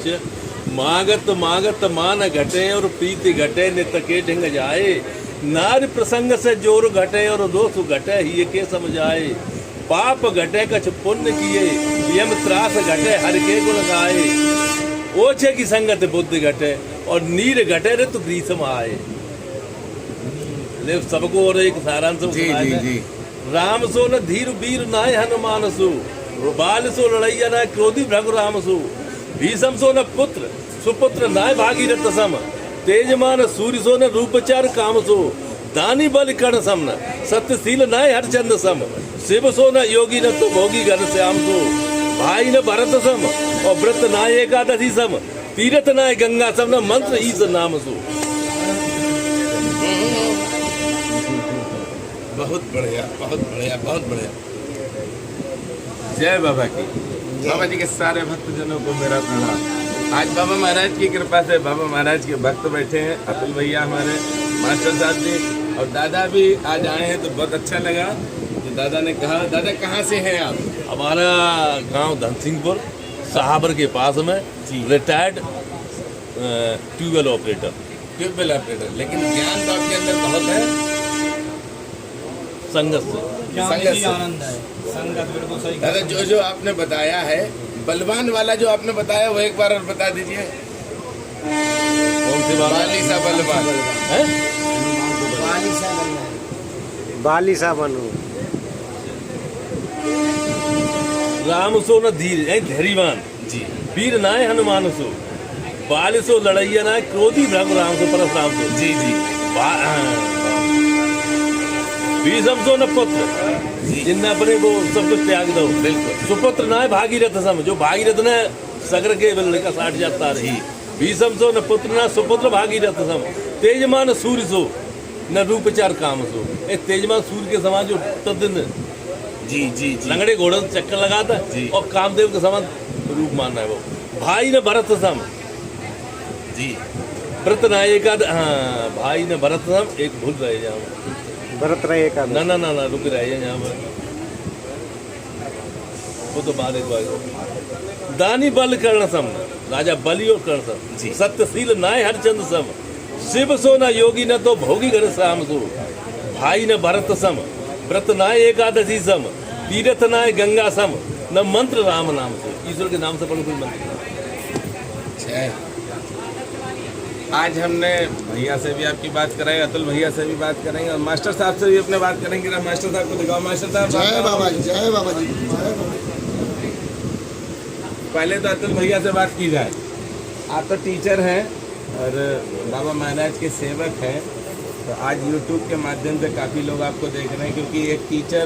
मनुष्य मागत मागत मान घटे और प्रीति घटे नित के ढंग जाए नार प्रसंग से जोर घटे और दोष घटे ही के समझाए पाप घटे कछ पुण्य किए यम त्रास घटे हर के गुण गाए ओछे की संगत बुद्धि घटे और नीर घटे रे तो ग्रीष्म आए। सबको और एक सारांश राम सो न धीर वीर नाय हनुमान सो बाल सो लड़ैया नाय क्रोधी भृगु राम सो भीषम सो न पुत्र सुपुत्र नाय भागीरथ सम तेजमान सूर्य सो न रूपचार काम सो दानी बल कर्ण सम न सत्यशील नाय हरचंद सम शिव सो न योगी न तो भोगी घर श्याम सो भाई न भरत सम और व्रत नाय एकादशी सम तीरथ नाय गंगा सम न मंत्र ईस नाम सो। बहुत बढ़िया बहुत बढ़िया बहुत बढ़िया। जय बाबा की। बाबा जी के सारे भक्तजनों को मेरा प्रणाम। आज बाबा महाराज की कृपा से बाबा महाराज के भक्त बैठे हैं, अतुल भैया हमारे मास्टर साहब जी और दादा भी आज आए हैं, तो बहुत अच्छा लगा। तो दादा ने कहा, दादा कहाँ से हैं आप? हमारा गांव धनसिंहपुर साहबर के पास में, retired tubewell operator. Tubewell operator, लेकिन ज्ञान तो आपके अंदर बहुत है। संगत से आनंद है, संगत बिल्कुल सही। दादा जो आपने बताया है, बलवान वाला जो आपने बताया वो एक बार और बता दीजिए। कौन सी बात? बालिसा बलवान है? बालिसा बनो। राम सो न धीर धैर्यवान जी, वीर नाय हनुमान सो बाल सो लड़ैया नाय क्रोधी भृगु राम सो परशुराम सो जी जी। भीषम सो न पुत्र जिनने अपने वो सब कुछ त्याग दो। बिल्कुल। सुपुत्र नाय भागीरथ सम, जो भागीरथ ने सगर के लड़का 60 जाता रही। भीषम सो न पुत्र ना सुपुत्र भागीरथ सम तेजमान सूर्य सो न रूपचार काम सो। एक तेजमान सूर्य के समान जो प्रतिदिन जी जी जी। लंगड़े घोड़े से चक्कर लगाता जी। और कामदेव के समान रूप मानना है वो। भाई ने भरत सम जी। व्रत नायक, हाँ भाई ने भरत सम, एक भूल रहे जाओ भरत रहे का ना ना ना ना रुक रहे हैं यहाँ पर, वो तो बाद एक बार। दानी बल कर्ण सम, राजा बलि और कर्ण सम जी। सत्यशील नाय हरचंद सम शिव सो न योगी न तो भोगी घर श्याम सो भाई न भरत सम व्रत नाय एकादशी सम तीरथ नाय गंगा सम न मंत्र राम नाम से। ईश्वर के नाम से पढ़ो कोई मंत्र। जय। आज हमने भैया से भी आपकी बात कराई, अतुल भैया से भी बात करेंगे और मास्टर साहब से भी अपने बात करेंगे। मास्टर साहब को दिखाओ। मास्टर साहब जय बाबा जी, जय बाबा जी। पहले तो अतुल भैया से बात की जाए। आप तो टीचर हैं और बाबा महाराज के सेवक हैं, तो आज यूट्यूब के माध्यम से काफ़ी लोग आपको देख रहे हैं, क्योंकि एक टीचर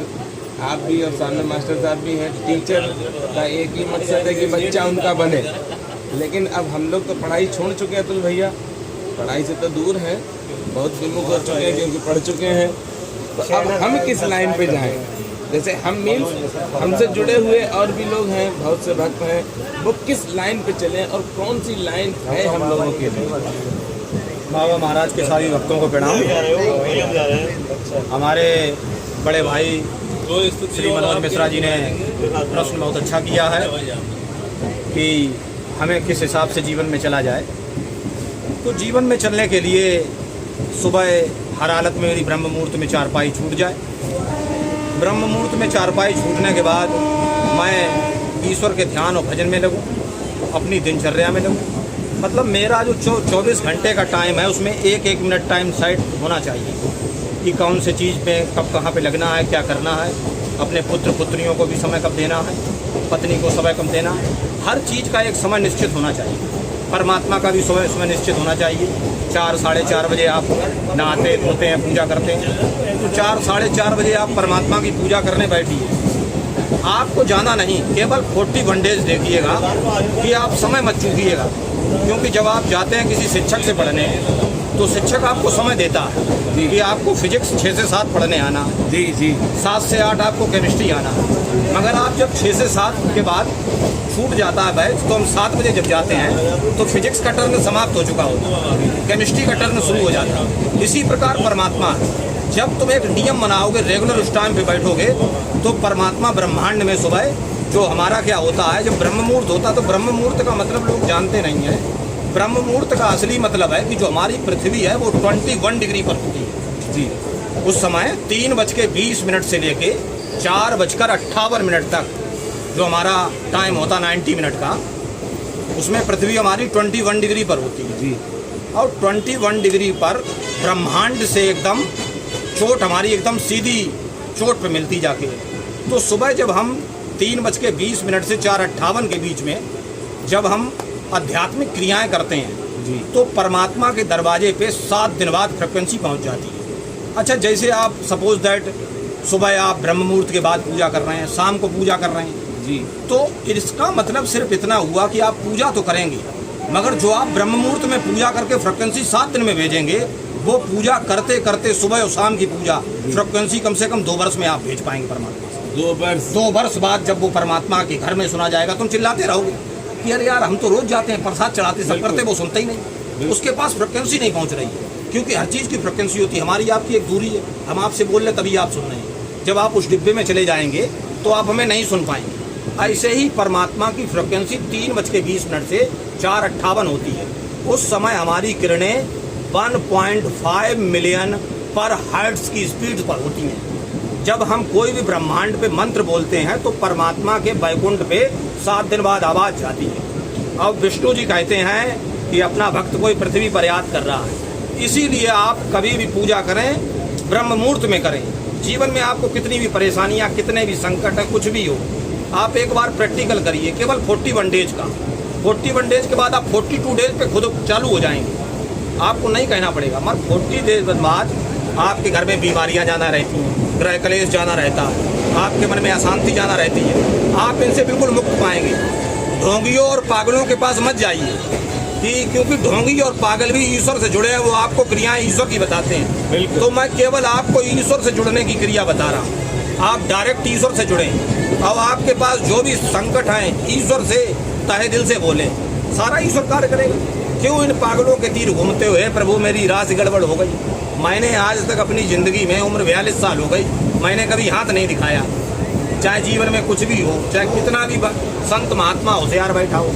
आप भी और सामने मास्टर साहब भी हैं। टीचर का एक ही मकसद है कि बच्चा उनका बने, लेकिन अब हम लोग तो पढ़ाई छोड़ चुके हैं अतुल भैया, पढ़ाई से तो दूर हैं, बहुत विमुख हो चुके हैं क्योंकि पढ़ चुके हैं। तो अब हम किस लाइन पे जाएं? जैसे हम मीन्स हमसे जुड़े हुए और भी लोग हैं, बहुत से भक्त हैं, वो किस लाइन पे चलें और कौन सी लाइन है हम लोगों के लिए? बाबा महाराज के सभी भक्तों को प्रणाम। हमारे बड़े भाई श्री मनोज मिश्रा जी ने प्रश्न बहुत अच्छा किया है कि हमें किस हिसाब से जीवन में चला जाए। तो जीवन में चलने के लिए सुबह हर हालत में मेरी ब्रह्म मुहूर्त में चारपाई छूट जाए। ब्रह्म मुहूर्त में चारपाई छूटने के बाद मैं ईश्वर के ध्यान और भजन में लगूँ, अपनी दिनचर्या में लगूँ। मतलब मेरा जो 24 घंटे का टाइम है उसमें एक एक मिनट टाइम साइड होना चाहिए कि कौन से चीज़ पे कब कहाँ पे लगना है, क्या करना है। अपने पुत्र पुत्रियों को भी समय कब देना है, पत्नी को समय कब देना है। हर चीज़ का एक समय निश्चित होना चाहिए। परमात्मा का भी समय निश्चित होना चाहिए। 4 साढ़े 4 बजे आप नहाते धोते हैं, पूजा करते हैं, तो 4 साढ़े 4 बजे आप परमात्मा की पूजा करने बैठिए। आपको जाना नहीं, केवल 41 डेज देखिएगा कि आप समय मत चूकिएगा, क्योंकि जब आप जाते हैं किसी शिक्षक से पढ़ने तो शिक्षक आपको समय देता है कि आपको फिजिक्स 6 से 7 पढ़ने आना है, जी जी, 7 से 8 आपको केमिस्ट्री आना है। मगर आप जब 6 से 7 के बाद छूट जाता है बैच, तो हम 7 बजे जब जाते हैं तो फिजिक्स का टर्न समाप्त हो चुका होता है, केमिस्ट्री का टर्न शुरू हो जाता है। इसी प्रकार परमात्मा, जब तुम एक नियम बनाओगे, रेगुलर उस टाइम पे बैठोगे, तो परमात्मा ब्रह्मांड में सुबह जो हमारा क्या होता है, जब ब्रह्म मुहूर्त होता है तो ब्रह्म मुहूर्त का मतलब लोग जानते नहीं है। ब्रह्म मुहूर्त का असली मतलब है कि जो हमारी पृथ्वी है वो 21 डिग्री पर होती है जी। उस समय 3:20 से लेके 4:58 तक जो हमारा टाइम होता 90 मिनट का, उसमें पृथ्वी हमारी 21 डिग्री पर होती है जी। और 21 डिग्री पर ब्रह्मांड से एकदम चोट हमारी एकदम सीधी चोट पे मिलती जाके। तो सुबह जब हम 3:20 से 4:58 के बीच में जब हम आध्यात्मिक क्रियाएं करते हैं जी। तो परमात्मा के दरवाजे पे 7 दिन बाद फ्रिक्वेंसी पहुंच जाती है। अच्छा, जैसे आप सपोज दैट सुबह आप ब्रह्म मुहूर्त के बाद पूजा कर रहे हैं, शाम को पूजा कर रहे हैं जी। तो इसका मतलब सिर्फ इतना हुआ कि आप पूजा तो करेंगे, मगर जो आप ब्रह्म मुहूर्त में पूजा करके फ्रिक्वेंसी 7 दिन में भेजेंगे, वो पूजा करते करते सुबह और शाम की पूजा फ्रिक्वेंसी कम से कम 2 वर्ष में आप भेज पाएंगे परमात्मा से। 2 वर्ष बाद जब वो परमात्मा के घर में सुना जाएगा, तुम चिल्लाते रहोगे कि अरे यार हम तो रोज जाते हैं, प्रसाद चढ़ाते सब करते, वो सुनते ही नहीं, उसके पास फ्रिक्वेंसी नहीं पहुंच रही है। क्योंकि हर चीज़ की फ्रिक्वेंसी होती है, हमारी आपकी एक दूरी है, हम आपसे बोल रहे तभी आप सुन रहे हैं। जब आप उस डिब्बे में चले जाएंगे तो आप हमें नहीं सुन पाएंगे। ऐसे ही परमात्मा की फ्रिक्वेंसी 3:20 से 4:58 होती है। उस समय हमारी किरणें 1.5 मिलियन पर हर्ट्ज की स्पीड पर होती हैं। जब हम कोई भी ब्रह्मांड पे मंत्र बोलते हैं तो परमात्मा के वैकुंठ पे 7 दिन बाद आवाज जाती है। अब विष्णु जी कहते हैं कि अपना भक्त कोई पृथ्वी पर याद कर रहा है। इसीलिए आप कभी भी पूजा करें, ब्रह्म मुहूर्त में करें। जीवन में आपको कितनी भी परेशानियां, कितने भी संकट है, कुछ भी हो, आप एक बार प्रैक्टिकल करिए, केवल 41 डेज का। 41 डेज के बाद आप 42 डेज पे खुद चालू हो जाएंगे, आपको नहीं कहना पड़ेगा। मगर 40 डेज बाद आपके घर में बीमारियां ज़्यादा रहती हैं, ग्रह कलेश ज़्यादा रहता है, आपके मन में अशांति ज़्यादा रहती है, आप इनसे बिल्कुल मुक्त पाएंगे। ढोंगियों और पागलों के पास मत जाइए, क्योंकि ढोंगी और पागल भी ईश्वर से जुड़े हैं, वो आपको क्रियाएं ईश्वर की बताते हैं। तो मैं केवल आपको ईश्वर से जुड़ने की क्रिया बता रहा हूँ। आप डायरेक्ट ईश्वर से जुड़ें और आपके पास जो भी संकट हैं ईश्वर से तहे दिल से बोलें, सारा ईश्वर कार्य करेगा। क्यों इन पागलों के तीर घूमते हुए प्रभु मेरी राशि गड़बड़ हो गई। मैंने आज तक अपनी ज़िंदगी में, उम्र 42 साल हो गई, मैंने कभी हाथ नहीं दिखाया। चाहे जीवन में कुछ भी हो, चाहे कितना भी संत महात्मा होशियार बैठा हो,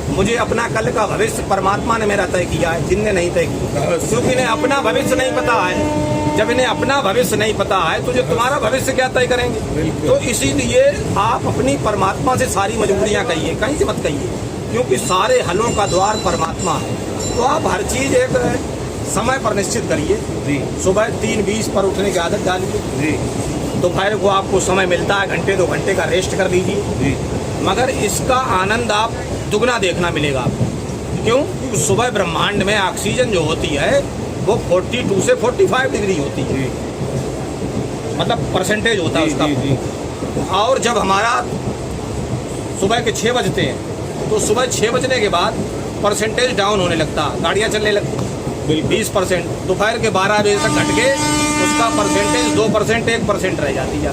मुझे अपना कल का भविष्य परमात्मा ने मेरा तय किया है, जिनने नहीं तय किया। क्योंकि इन्हें अपना भविष्य नहीं पता है। जब इन्हें अपना भविष्य नहीं पता है तो जो तुम्हारा भविष्य क्या तय करेंगे। तो इसीलिए आप अपनी परमात्मा से सारी मजबूरियां कहिए, कहीं से मत कहिए, क्योंकि सारे हलों का द्वार परमात्मा है। तो आप हर चीज़ एक समय पर निश्चित करिए। सुबह 3:20 पर उठने की आदत डालिए। दोपहर को आपको समय मिलता है, घंटे 2 घंटे का रेस्ट कर लीजिए, मगर इसका आनंद आप दुगना देखना मिलेगा आपको। क्यों? क्योंकि सुबह ब्रह्मांड में ऑक्सीजन जो होती है वो 42 से 45 डिग्री होती है, मतलब परसेंटेज होता है उसका। और जब हमारा सुबह के 6 बजते हैं तो सुबह 6 बजने के बाद परसेंटेज डाउन होने लगता, गाड़ियाँ चलने लगती 20%। दोपहर के 12 बजे तक घट के उसका परसेंटेज 2%, 1% रह जाती है।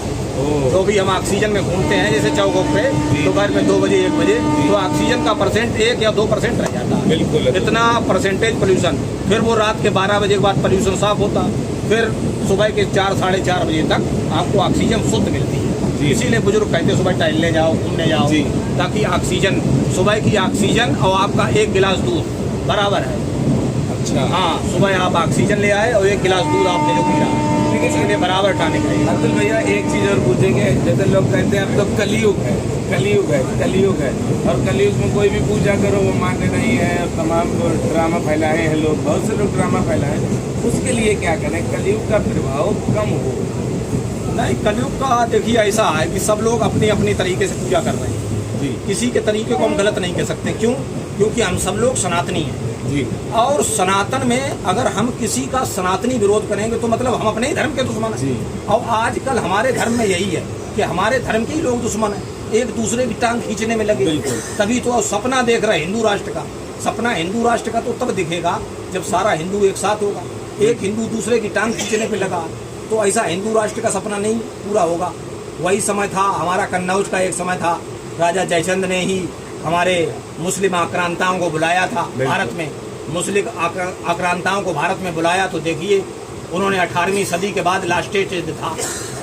तो भी हम ऑक्सीजन में घूमते हैं जैसे चौकों पे, दोपहर में 2 बजे 1 बजे, तो ऑक्सीजन का परसेंट 1 या 2% रह जाता है। बिल्कुल इतना परसेंटेज पोल्यूशन। फिर वो रात के 12 बजे के बाद पोल्यूशन साफ होता, फिर सुबह के 4 साढ़े 4 बजे तक आपको ऑक्सीजन शुद्ध मिलती है। इसीलिए बुजुर्ग कहते हैं सुबह टहलने जाओ, घूमने जाओ, ताकि ऑक्सीजन, सुबह की ऑक्सीजन और आपका 1 गिलास दूध बराबर है। अच्छा, हाँ, सुबह आप ऑक्सीजन ले आए और 1 गिलास दूध आपने जो पी रहा है, लेकिन बराबर टाने का। अब्दुल भैया एक चीज़ और पूछेंगे, जैसे लोग कहते हैं अब तो कलयुग है, कलयुग है, कलयुग है, और कलयुग में कोई भी पूजा करो वो मान्य नहीं है, तमाम ड्रामा फैलाए हैं लोग, बहुत से लोग ड्रामा फैलाए हैं। उसके लिए क्या करें, कलयुग का प्रभाव कम हो? नहीं, कलयुग का देखिए ऐसा है कि सब लोग अपनी अपनी तरीके से पूजा कर रहे हैं। किसी के तरीके को हम गलत नहीं कह सकते। क्यों? क्योंकि हम सब लोग सनातनी हैं। और सनातन में अगर हम किसी का सनातनी विरोध करेंगे तो मतलब हम अपने ही धर्म के दुश्मन हैं। और आजकल हमारे धर्म में यही है कि हमारे धर्म के ही लोग दुश्मन हैं, एक दूसरे की टांग खींचने में लगे। तभी तो सपना देख रहे हैं हिंदू राष्ट्र का। सपना हिंदू राष्ट्र का तो तब दिखेगा जब सारा हिंदू एक साथ होगा। एक हिंदू दूसरे की टांग खींचने पे लगा तो ऐसा हिंदू राष्ट्र का सपना नहीं पूरा होगा। वही समय था हमारा कन्नौज का, एक समय था राजा जयचंद ने ही हमारे मुस्लिम आक्रांताओं को बुलाया था भारत में। मुस्लिम आक्रांताओं को भारत में बुलाया तो देखिए उन्होंने 18वीं सदी के बाद लास्ट स्टेज था,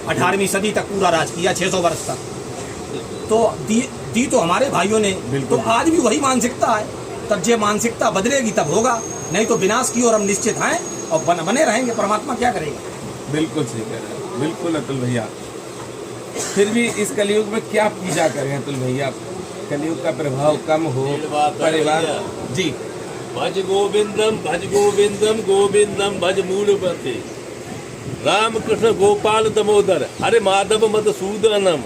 18वीं सदी तक पूरा राज किया, 600 वर्ष तक। तो दी तो हमारे भाइयों ने, तो आज भी वही मानसिकता है। तब ये मानसिकता बदलेगी तब होगा, नहीं तो विनाश की ओर हम निश्चित हैं और बने रहेंगे। परमात्मा क्या करेगा। बिल्कुल सही कह रहे हैं, बिल्कुल अतुल भैया। फिर भी इस कलयुग में क्या पूजा करें अतुल भैया, कलयुग का प्रभाव कम हो, परिवार जी। भज गोविंदम गोविंदम भज मूलपते, राम कृष्ण गोपाल दमोदर, हरे माधव मधुसूदनम,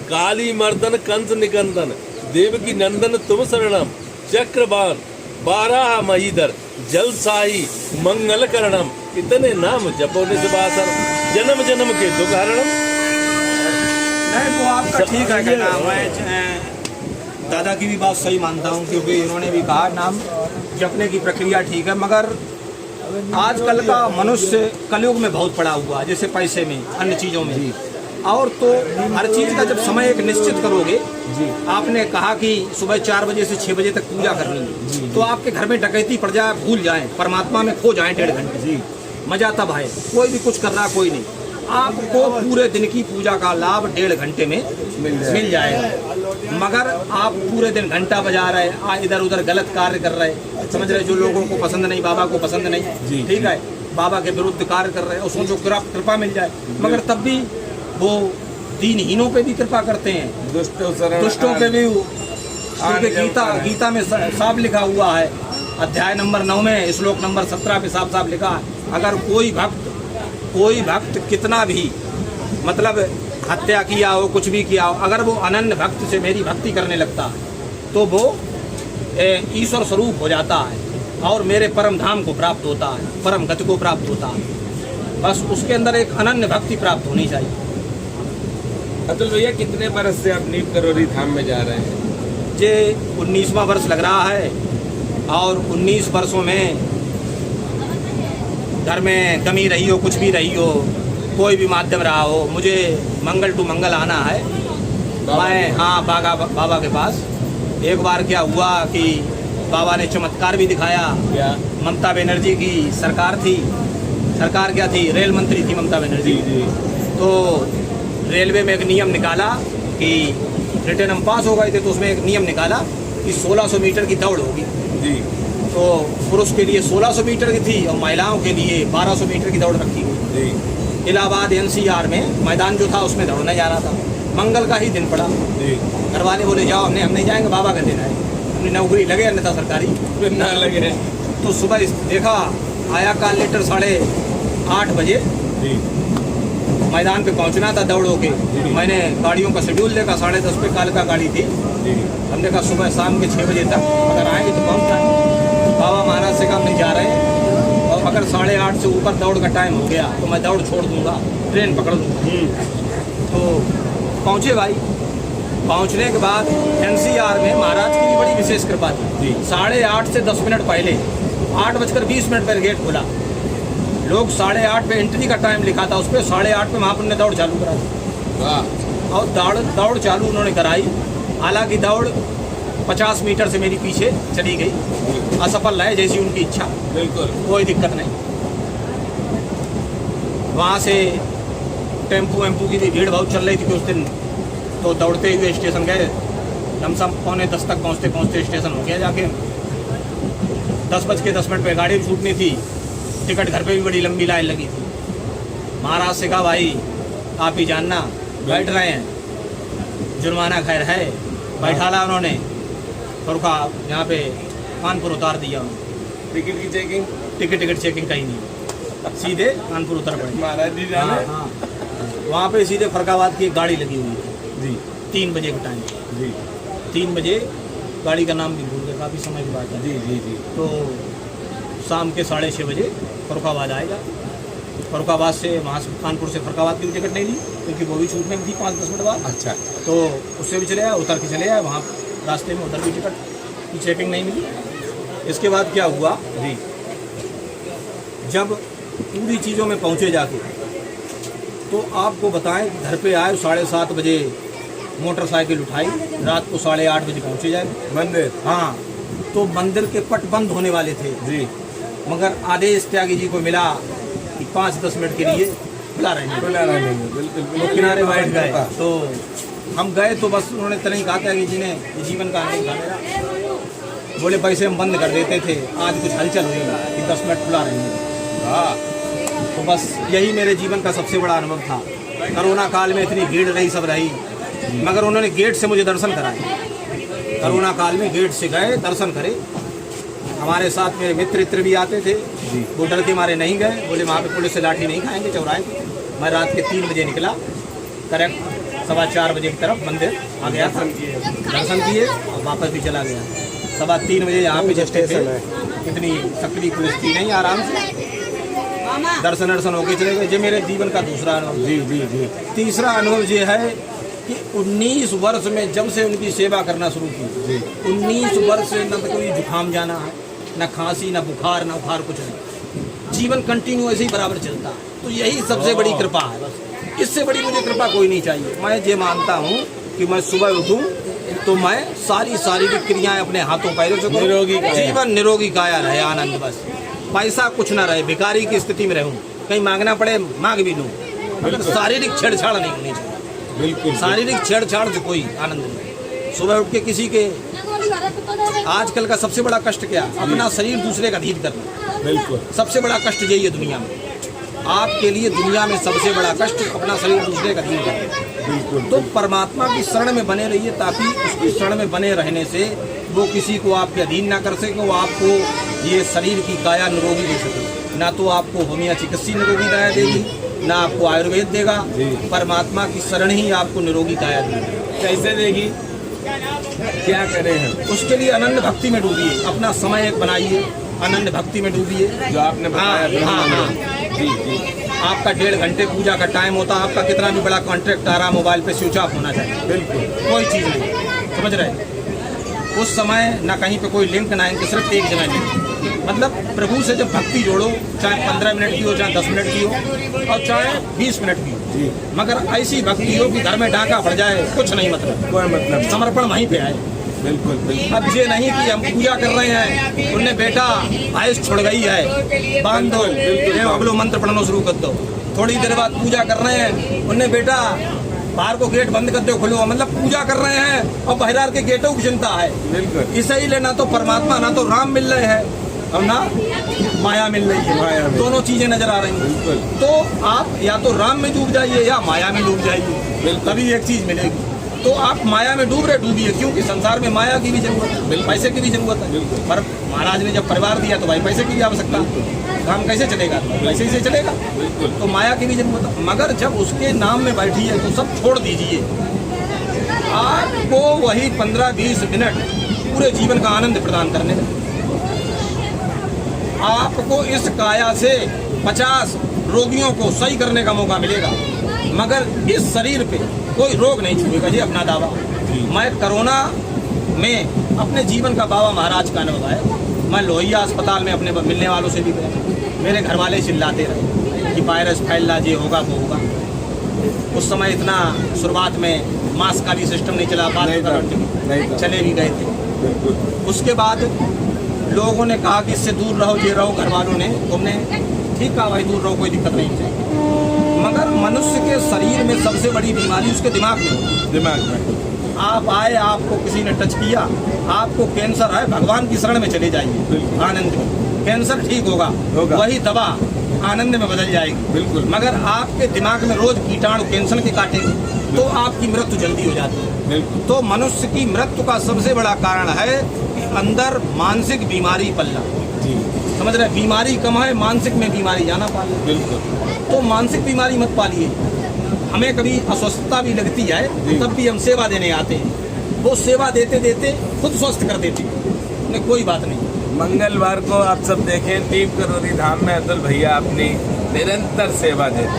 काली मर्दन कंस निकंदन, देवकी नंदन तुम शरणम, चक्रबाण बारह महीधर, जल साई मंगल करणम, इतने नाम जपो निसबासर, जन्म जन्म के दुख हरणम। नहीं, वो आपका ठीक है कहना। मैं दादा की भी बात सही मानता हूँ, क्योंकि इन्होंने भी कहा नाम जपने की प्रक्रिया ठीक है, मगर आजकल का मनुष्य कलयुग में बहुत पड़ा हुआ है, जैसे पैसे में, अन्य चीज़ों में। और तो हर चीज़ का जब समय एक निश्चित करोगे, आपने कहा कि सुबह 4 बजे से 6 बजे तक पूजा करनी है, तो आपके घर में डकैती पड़ जाए, भूल जाए, परमात्मा में खो जाए 1.5 घंटे, मजा तब है। कोई भी कुछ कर रहा, कोई नहीं, आपको पूरे दिन की पूजा का लाभ 1.5 घंटे में मिल जाएगा। मगर आप पूरे दिन घंटा बजा रहे, इधर उधर गलत कार्य कर रहे, समझ रहे, जो लोगों को पसंद नहीं, बाबा को पसंद नहीं, ठीक है, बाबा के विरुद्ध कार्य कर रहे हैं, उसमें जो कृपा मिल जाए, मगर तब भी वो दीनहीनों पे भी कृपा करते हैं, दुष्टों पे भी। क्योंकि गीता में साफ लिखा हुआ है, अध्याय नंबर 9 में श्लोक नंबर 17 पे साफ साफ लिखा है, अगर कोई भक्त कितना भी मतलब हत्या किया हो, कुछ भी किया हो, अगर वो अनन्य भक्त से मेरी भक्ति करने लगता है, तो वो ईश्वर स्वरूप हो जाता है और मेरे परम धाम को प्राप्त होता है, परम गति को प्राप्त होता है। बस उसके अंदर एक अनन्य भक्ति प्राप्त होनी चाहिए। अतुल भैया, कितने बरस से आप नीम करोली धाम में जा रहे हैं? ये 19वां वर्ष लग रहा है, और 19 वर्षों में घर में कमी रही हो, कुछ भी रही हो, कोई भी माध्यम रहा हो, मुझे मंगल टू मंगल आना है। मैं बाबा के पास एक बार क्या हुआ कि बाबा ने चमत्कार भी दिखाया। क्या? ममता बनर्जी की सरकार थी, सरकार क्या थी, रेल मंत्री थी ममता बनर्जी। तो रेलवे में एक नियम निकाला कि रिटर्न हम पास हो गए थे, तो उसमें एक नियम निकाला कि 1600 मीटर की दौड़ होगी जी। तो पुरुष के लिए 1600 मीटर की थी और महिलाओं के लिए 1200 मीटर की दौड़ रखी हुई। इलाहाबाद NCR में मैदान जो था उसमें दौड़ने जा रहा था, मंगल का ही दिन पड़ा। घर वाले बोले जाओ, हम नहीं जाएंगे, बाबा का दिन है, अपनी नौकरी लगे अन्यथा सरकारी फिर ना लगे। तो सुबह देखा आया कॉल लेटर 8:30 बजे मैदान पे पहुंचना था दौड़ के। मैंने गाड़ियों का शेड्यूल देखा, 10:30 पे कालका गाड़ी थी। हमने कहा सुबह शाम के 6 बजे तक अगर आएंगे तो पहुँच जाएंगे। बाबा महाराज से कहा नहीं जा रहे हैं, और अगर 8:30 से ऊपर दौड़ का टाइम हो गया तो मैं दौड़ छोड़ दूंगा, ट्रेन पकड़ दूंगा। तो पहुँचे भाई, पहुँचने के बाद NCR में महाराज की भी बड़ी विशेष कृपा थी। 8:30 से 10 मिनट पहले 8:20 पर गेट खुला। लोग 8:30 पे एंट्री का टाइम लिखा था, उस पर 8:30 पे महापुर ने दौड़ चालू करा दी। और दौड़ चालू उन्होंने कराई। हालांकि दौड़ 50 मीटर से मेरी पीछे चली गई, असफल रहे जैसी उनकी इच्छा, बिल्कुल कोई दिक्कत नहीं। वहाँ से टेम्पू की भी भीड़ बहुत चल रही थी उस दिन। तो दौड़ते हुए स्टेशन गए, लमसम 9:45 तक पहुँचते स्टेशन हो गया जाके। 10:10 पे गाड़ी छूटनी थी, टिकट घर पे भी बड़ी लंबी लाइन लगी थी। महाराज से कहा भाई आप ही जानना, बैठ रहे हैं, जुर्माना खैर है, बैठा ला उन्होंने। और कहा यहाँ पे कानपुर उतार दिया उन्होंने। टिकट की चेकिंग? टिकट चेकिंग कहीं नहीं, सीधे कानपुर उतर पड़े महाराज जी जाने। हाँ, वहाँ पे सीधे फरकाबाद की एक गाड़ी लगी हुई थी जी, 3 बजे का टाइम जी। 3 बजे, गाड़ी का नाम भी भूल गया, काफ़ी समय की बात है। जी। तो शाम के 6:30 बजे फरुखाबाद आएगा। फरुखाबाद से वहाँ से कानपुर से फरुखाबाद की भी टिकट नहीं ली, क्योंकि वो भी छूटने में थी 5-10 मिनट बाद। अच्छा। तो उससे भी चले आया, उतर के चले आए। वहाँ रास्ते में उधर भी टिकट की चेकिंग नहीं मिली। इसके बाद क्या हुआ जी, जब पूरी चीज़ों में पहुँचे जाके, तो आपको बताएं घर पे आए 7:30 बजे, मोटरसाइकिल उठाई, रात को 8:30 बजे पहुँचे जाए मंदिर। हाँ, तो मंदिर के पट बंद होने वाले थे जी, मगर आदेश त्यागी जी को मिला कि 5-10 मिनट के लिए खुला रहेंगे। बिल्कुल तो किनारे बैठ गए। तो हम गए तो बस उन्होंने इतना ही कहा था कि जिन्हें ये जीवन का आनंद था मेरा। बोले पैसे हम बंद कर देते थे, आज कुछ हलचल हुई कि 10 मिनट खुला रहेंगे। हाँ, तो बस यही मेरे जीवन का सबसे बड़ा अनुभव था। कोरोना काल में इतनी भीड़ रही, सब रही, मगर उन्होंने गेट से मुझे दर्शन कराए। कोरोना काल में गेट से गए, दर्शन करे। हमारे साथ मेरे मित्र भी आते थे, वो डर के मारे नहीं गए, बोले वहाँ पे पुलिस से लाठी नहीं खाएंगे चौराहे पे। मैं रात के 3 बजे निकला, करेक्ट 4:15 बजे की तरफ मंदिर आ गया था, दर्शन किए और वापस भी चला गया। 3:15 बजे यहाँ पे जस्टे थे, इतनी सक्रिय पुलिस थी नहीं, आराम से दर्शन होके चले गए। ये मेरे जीवन का दूसरा अनुभव। जी। तीसरा अनुभव ये है कि 19 वर्ष में जब से उनकी सेवा करना शुरू की, 19 वर्ष से न तो कोई जुकाम जाना है, न खांसी, न बुखार, न उखार, कुछ नहीं। जीवन कंटिन्यू ऐसे ही बराबर चलता है। तो यही सबसे बड़ी कृपा है। बस इससे बड़ी मुझे कृपा कोई नहीं चाहिए। मैं ये मानता हूँ कि मैं सुबह उठूँ तो मैं सारी शारीरिक क्रियाएं अपने हाथों पैरों से करूं, जीवन निरोगी काया रहे, आनंद बस। पैसा कुछ ना रहे, भिखारी की स्थिति में रहूं, कहीं मांगना पड़े मांग भी लूं, मगर शारीरिक छेड़छाड़ नहीं होनी चाहिए। बिल्कुल, शारीरिक छेड़छाड़ से कोई आनंद नहीं। सुबह उठ के किसी के, आजकल का सबसे बड़ा कष्ट क्या, अपना शरीर दूसरे का अधीन करना। बिल्कुल, सबसे बड़ा कष्ट यही है दुनिया में। आपके लिए दुनिया में सबसे बड़ा कष्ट अपना शरीर दूसरे का अधीन करना। तो परमात्मा की शरण में बने रहिए, ताकि उसकी शरण में बने रहने से वो किसी को आपके अधीन ना कर सके, वो आपको ये शरीर की काया निरोगी दे सके। ना तो आपको होमिया चिकित्सीय निरोगी काया देगी, ना आपको आयुर्वेद देगा, परमात्मा की शरण ही आपको निरोगी काया देगी। कैसे देगी, क्या करें हम? उसके लिए अनन्य भक्ति में डूबिए, अपना समय एक बनाइए, अनन्य भक्ति में डूबिए, जो आपने बताया। हाँ। जी। आपका 1.5 घंटे पूजा का टाइम होता है, आपका कितना भी बड़ा कॉन्ट्रैक्ट आ रहा, मोबाइल पे स्विच ऑफ होना चाहिए। बिल्कुल, कोई चीज़ नहीं, समझ रहे। उस समय ना कहीं पे कोई लिंक ना इनके, सिर्फ एक जगह लिंक। मतलब प्रभु से जब भक्ति जोड़ो, चाहे 15 मिनट की हो, चाहे 10 मिनट की हो, और चाहे 20 मिनट की हो, मगर ऐसी भक्ति हो कि घर में डाका पड़ जाए, कुछ नहीं, मतलब कोई मतलब, समर्पण वहीं पे आए। बिल्कुल। अब ये नहीं कि हम पूजा कर रहे हैं, उनने बेटा आयुष छोड़ गई है, बांध दो, अगलो मंत्र पढ़ना शुरू कर दो। थोड़ी देर बाद पूजा कर रहे हैं, उनने बेटा बाहर को गेट बंद कर दो, खोलो। मतलब पूजा कर रहे हैं और बाहर के गेटों की चिंता है। बिल्कुल, इसीलिए ना तो परमात्मा, ना तो राम मिल रहे हैं और ना माया मिल रही है, दोनों चीजें नजर आ रही हैं। तो आप या तो राम में डूब जाइए या माया में डूब जाइए, तभी एक चीज मिलेगी। तो आप माया में डूबिए, क्योंकि संसार में माया की भी जरूरत है, पैसे की भी जरूरत है। पर महाराज ने जब परिवार दिया तो भाई पैसे की भी आवश्यकता, काम कैसे चलेगा, पैसे से चलेगा। तो माया की भी जरूरत है, मगर जब उसके नाम में बैठिए तो सब छोड़ दीजिए। आपको वही 15-20 मिनट पूरे जीवन का आनंद प्रदान करने में, आपको इस काया से 50 रोगियों को सही करने का मौका मिलेगा, मगर इस शरीर पे कोई रोग नहीं छूएगा। ये अपना दावा। मैं कोरोना में अपने जीवन का बाबा महाराज का अनुभव है। मैं लोहिया अस्पताल में अपने मिलने वालों से भी गया, मेरे घर वाले चिल्लाते रहे कि वायरस फैल रहा, ये होगा वो होगा। उस समय इतना शुरुआत में मास्क का भी सिस्टम नहीं चला, बात चले भी गए थे। उसके बाद लोगों ने कहा कि इससे दूर रहो, ये रहो, घर वालों ने, तुमने ठीक कहा भाई, दूर रहो, कोई दिक्कत नहीं है। मगर मनुष्य के शरीर में सबसे बड़ी बीमारी उसके दिमाग में होती है। दिमाग में आप आए, आपको किसी ने टच किया, आपको कैंसर है, भगवान की शरण में चले जाइए, आनंद में कैंसर ठीक होगा। वही दवा आनंद में बदल जाएगी। बिल्कुल, मगर आपके दिमाग में रोज कीटाणु कैंसर के काटेंगे तो आपकी मृत्यु जल्दी हो जाती है। तो मनुष्य की मृत्यु का सबसे बड़ा कारण है कि अंदर मानसिक बीमारी पल्ला। समझ रहे, बीमारी कम है, मानसिक में बीमारी जाना पाले। बिल्कुल, तो मानसिक बीमारी मत पालिए। हमें कभी अस्वस्थता भी लगती है तब भी हम सेवा देने आते हैं, वो सेवा देते देते खुद स्वस्थ कर देते हैं, कोई बात नहीं। मंगलवार को आप सब देखें, दीप करोरी धाम में अतुल भैया अपनी निरंतर सेवा देते हैं।